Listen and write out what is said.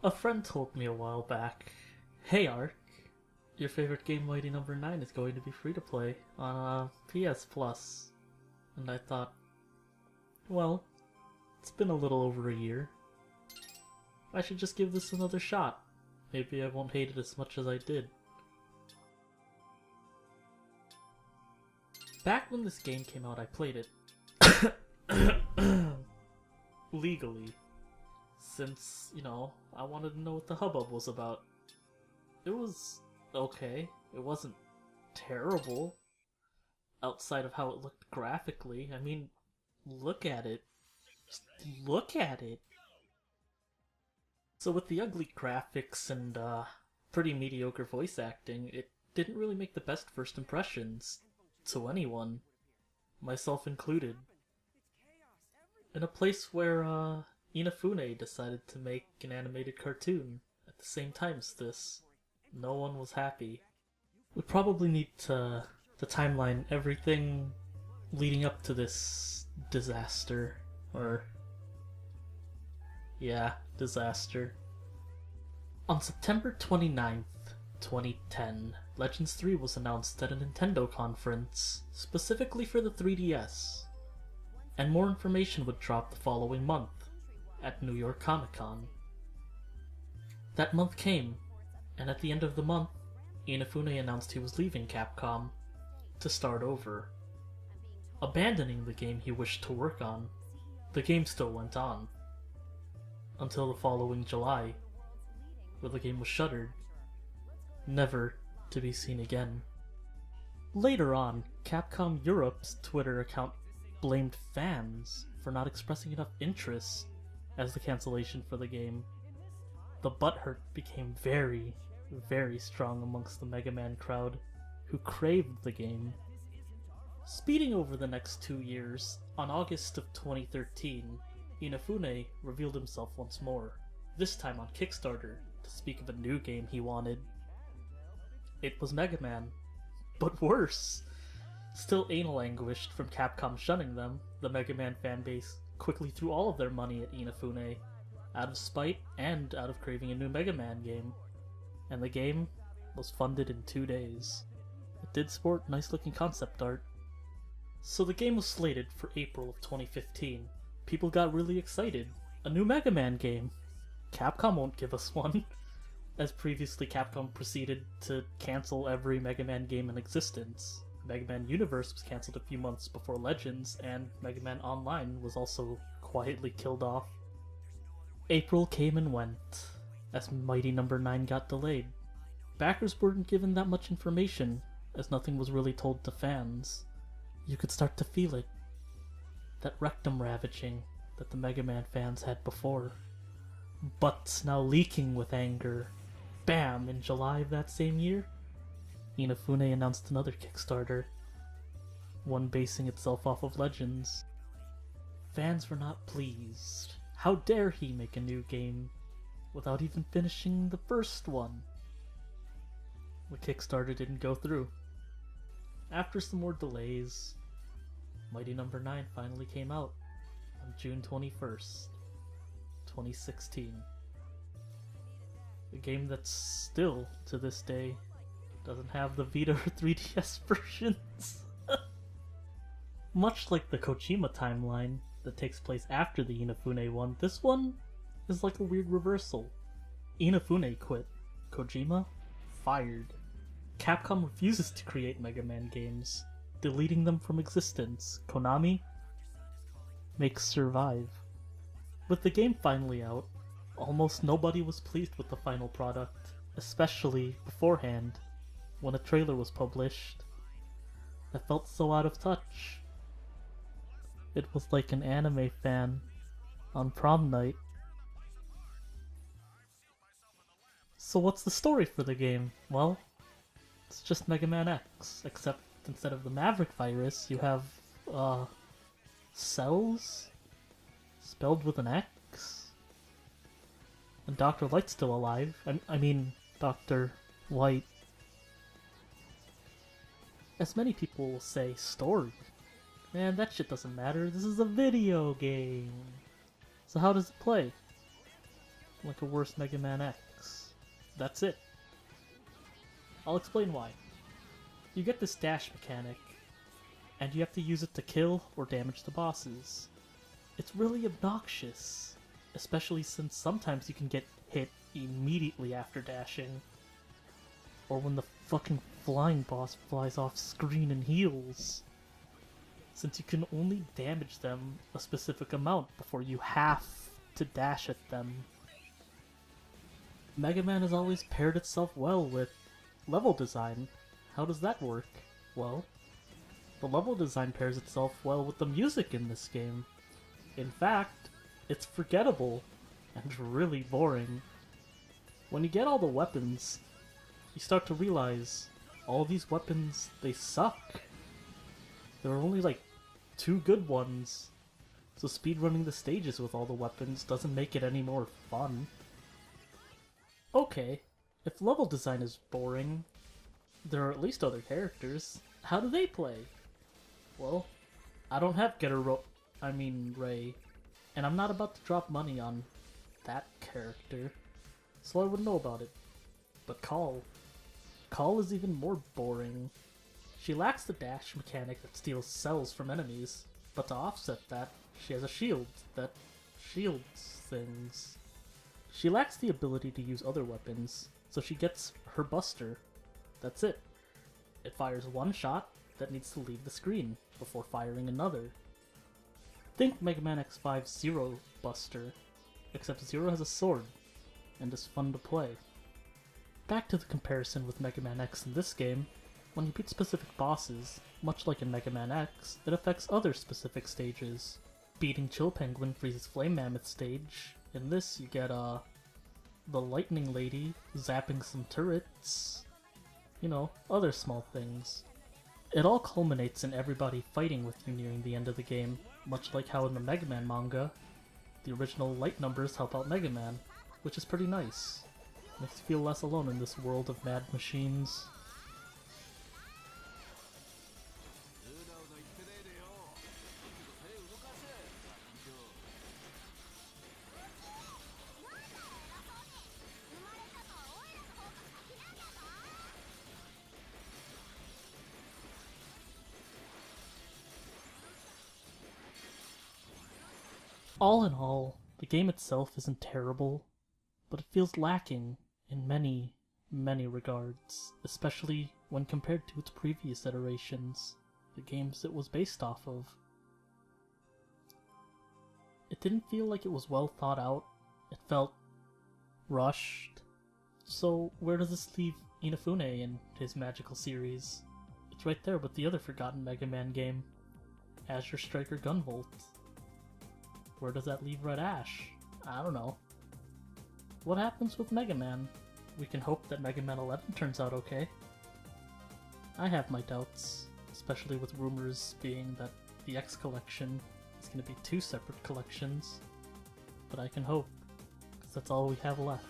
A friend told me a while back, "Hey Ark, your favorite game Mighty Number 9 is going to be free to play on PS Plus." And I thought, well, it's been a little over a year. I should just give this another shot. Maybe I won't hate it as much as I did. Back when this game came out, I played it legally. Since, I wanted to know what the hubbub was about. It was okay. It wasn't terrible. Outside of how it looked graphically. I mean, look at it. Just look at it. So with the ugly graphics and pretty mediocre voice acting, it didn't really make the best first impressions to anyone, myself included. In a place where Inafune decided to make an animated cartoon at the same time as this, no one was happy. We probably need to timeline everything leading up to this disaster. Disaster. On September 29th, 2010, Legends 3 was announced at a Nintendo conference, specifically for the 3DS, and more information would drop the following month, at New York Comic Con. That month came, and at the end of the month, Inafune announced he was leaving Capcom to start over. Abandoning the game he wished to work on, the game still went on. Until the following July, where the game was shuttered, never to be seen again. Later on, Capcom Europe's Twitter account blamed fans for not expressing enough interest as the cancellation for the game. The butthurt became very, very strong amongst the Mega Man crowd, who craved the game. Speeding over the next 2 years, on August of 2013, Inafune revealed himself once more, this time on Kickstarter, to speak of a new game he wanted. It was Mega Man, but worse! Still anal anguished from Capcom shunning them, the Mega Man fanbase quickly threw all of their money at Inafune, out of spite and out of craving a new Mega Man game. And the game was funded in 2 days. It did sport nice looking concept art. So the game was slated for April of 2015. People got really excited. A new Mega Man game! Capcom won't give us one. As previously, Capcom proceeded to cancel every Mega Man game in existence. Mega Man Universe was cancelled a few months before Legends, and Mega Man Online was also quietly killed off. April came and went, as Mighty Number 9 got delayed. Backers weren't given that much information, as nothing was really told to fans. You could start to feel it. That rectum ravaging that the Mega Man fans had before. Butts now leaking with anger. Bam! In July of that same year, Inafune announced another Kickstarter, one basing itself off of Legends. Fans were not pleased. How dare he make a new game without even finishing the first one? The Kickstarter didn't go through. After some more delays, Mighty Number 9 finally came out on June 21st, 2016. A game that still, to this day, doesn't have the Vita or 3DS versions. Much like the Kojima timeline that takes place after the Inafune one, this one is like a weird reversal. Inafune quit. Kojima fired. Capcom refuses to create Mega Man games, deleting them from existence. Konami makes Survive. With the game finally out, almost nobody was pleased with the final product, especially beforehand, when a trailer was published. That felt so out of touch. It was like an anime fan on prom night. So what's the story for the game? Well, it's just Mega Man X, except instead of the Maverick virus, you have, cells? Spelled with an X? And Dr. Light's still alive. I mean, Dr. White. As many people will say, story. Man, that shit doesn't matter. This is a video game. So how does it play? like a worse Mega Man X. That's it. I'll explain why. You get this dash mechanic, and you have to use it to kill or damage the bosses. It's really obnoxious, especially since sometimes you can get hit immediately after dashing, or when the fucking flying boss flies off screen and heals, since you can only damage them a specific amount before you have to dash at them. Mega Man has always paired itself well with level design. How does that work? Well, the level design pairs itself well with the music in this game. In fact, it's forgettable and really boring. When you get all the weapons, you start to realize all these weapons, they suck. There are only like 2 good ones, so speedrunning the stages with all the weapons doesn't make it any more fun. Okay, if level design is boring, there are at least other characters. How do they play? Well, I don't have Ray, and I'm not about to drop money on that character, so I wouldn't know about it. But Call is even more boring. She lacks the dash mechanic that steals cells from enemies, but to offset that, she has a shield that shields things. She lacks the ability to use other weapons, so she gets her Buster. That's it. It fires one shot that needs to leave the screen before firing another. Think Mega Man X5 Zero Buster, except Zero has a sword, and is fun to play. Back to the comparison with Mega Man X in this game, when you beat specific bosses, much like in Mega Man X, it affects other specific stages. Beating Chill Penguin freezes Flame Mammoth stage. In this, you get, the Lightning Lady zapping some turrets. You know, other small things. It all culminates in everybody fighting with you nearing the end of the game, much like how in the Mega Man manga, the original light numbers help out Mega Man, which is pretty nice. Makes you feel less alone in this world of mad machines. All in all, the game itself isn't terrible, but it feels lacking in many, many regards, especially when compared to its previous iterations, the games it was based off of. It didn't feel like it was well thought out, it felt rushed. So where does this leave Inafune and his magical series? It's right there with the other forgotten Mega Man game, Azure Striker Gunvolt. Where does that leave Red Ash? I don't know. What happens with Mega Man? We can hope that Mega Man 11 turns out okay. I have my doubts, especially with rumors being that the X collection is going to be 2 separate collections. But I can hope, because that's all we have left.